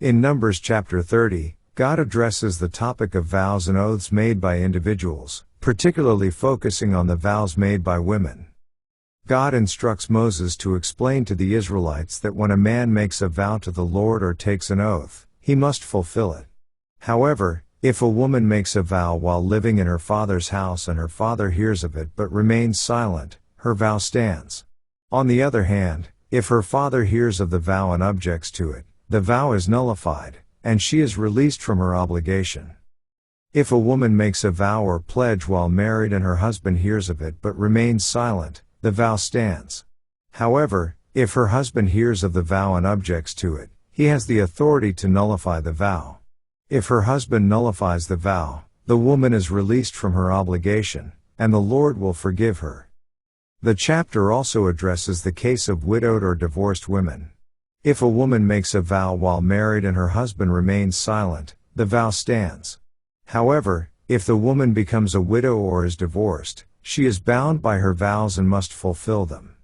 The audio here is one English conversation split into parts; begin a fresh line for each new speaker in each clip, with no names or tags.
In Numbers chapter 30, God addresses the topic of vows and oaths made by individuals, particularly focusing on the vows made by women. God instructs Moses to explain to the Israelites that when a man makes a vow to the Lord or takes an oath, he must fulfill it. However, if a woman makes a vow while living in her father's house and her father hears of it but remains silent, her vow stands. On the other hand, if her father hears of the vow and objects to it, the vow is nullified, and she is released from her obligation. If a woman makes a vow or pledge while married and her husband hears of it but remains silent, the vow stands. However, if her husband hears of the vow and objects to it, he has the authority to nullify the vow. If her husband nullifies the vow, the woman is released from her obligation, and the Lord will forgive her. The chapter also addresses the case of widowed or divorced women. If a woman makes a vow while married and her husband remains silent, the vow stands. However, if the woman becomes a widow or is divorced, she is bound by her vows and must fulfill them.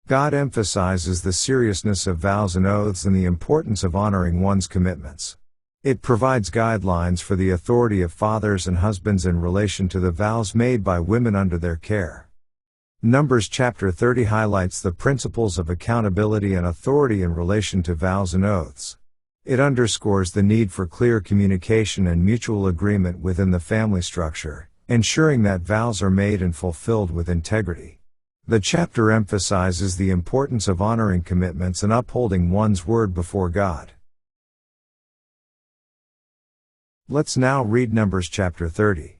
God emphasizes the seriousness of vows and oaths and the importance of honoring one's commitments. It provides guidelines for the authority of fathers and husbands in relation to the vows made by women under their care. Numbers chapter 30 highlights the principles of accountability and authority in relation to vows and oaths. It underscores the need for clear communication and mutual agreement within the family structure, ensuring that vows are made and fulfilled with integrity. The chapter emphasizes the importance of honoring commitments and upholding one's word before God. Let's now read Numbers chapter 30.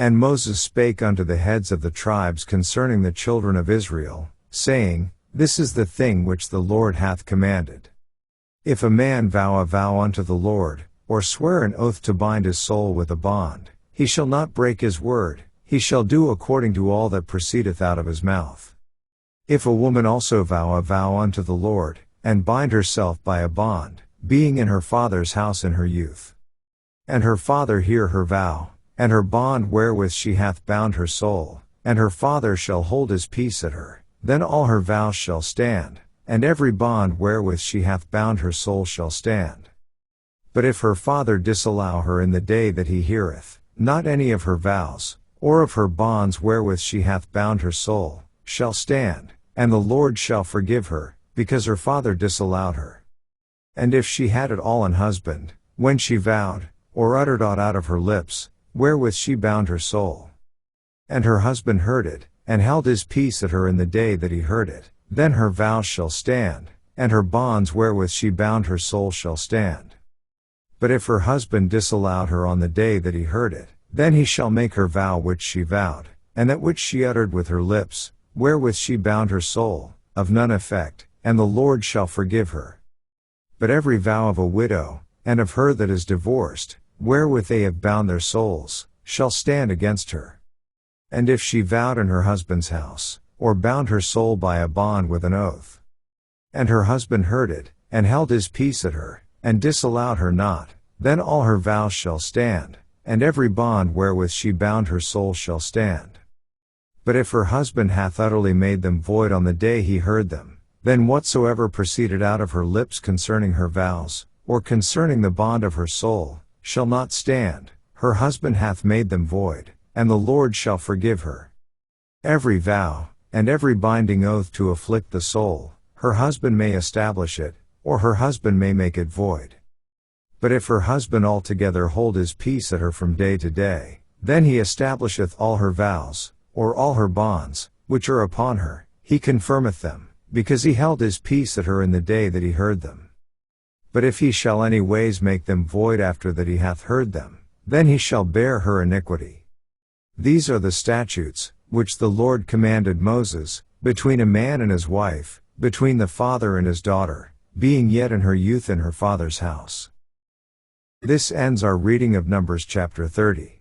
And Moses spake unto the heads of the tribes concerning the children of Israel, saying, This is the thing which the Lord hath commanded. If a man vow a vow unto the Lord, or swear an oath to bind his soul with a bond, he shall not break his word, he shall do according to all that proceedeth out of his mouth. If a woman also vow a vow unto the Lord, and bind herself by a bond, being in her father's house in her youth, and her father hear her vow, and her bond wherewith she hath bound her soul, and her father shall hold his peace at her, then all her vows shall stand, and every bond wherewith she hath bound her soul shall stand. But if her father disallow her in the day that he heareth, not any of her vows, or of her bonds wherewith she hath bound her soul, shall stand, and the Lord shall forgive her, because her father disallowed her. And if she had at all an husband, when she vowed, or uttered aught out of her lips, wherewith she bound her soul, and her husband heard it, and held his peace at her in the day that he heard it, then her vows shall stand, and her bonds wherewith she bound her soul shall stand. But if her husband disallowed her on the day that he heard it, then he shall make her vow which she vowed, and that which she uttered with her lips, wherewith she bound her soul, of none effect, and the Lord shall forgive her. But every vow of a widow, and of her that is divorced, wherewith they have bound their souls, shall stand against her. And if she vowed in her husband's house, or bound her soul by a bond with an oath, and her husband heard it, and held his peace at her, and disallowed her not, then all her vows shall stand, and every bond wherewith she bound her soul shall stand. But if her husband hath utterly made them void on the day he heard them, then whatsoever proceeded out of her lips concerning her vows, or concerning the bond of her soul, shall not stand, her husband hath made them void, and the Lord shall forgive her. Every vow, and every binding oath to afflict the soul, her husband may establish it, or her husband may make it void. But if her husband altogether hold his peace at her from day to day, then he establisheth all her vows, or all her bonds, which are upon her, he confirmeth them, because he held his peace at her in the day that he heard them. But if he shall any ways make them void after that he hath heard them, then he shall bear her iniquity. These are the statutes, which the Lord commanded Moses, between a man and his wife, between the father and his daughter, being yet in her youth in her father's house. This ends our reading of Numbers chapter 30.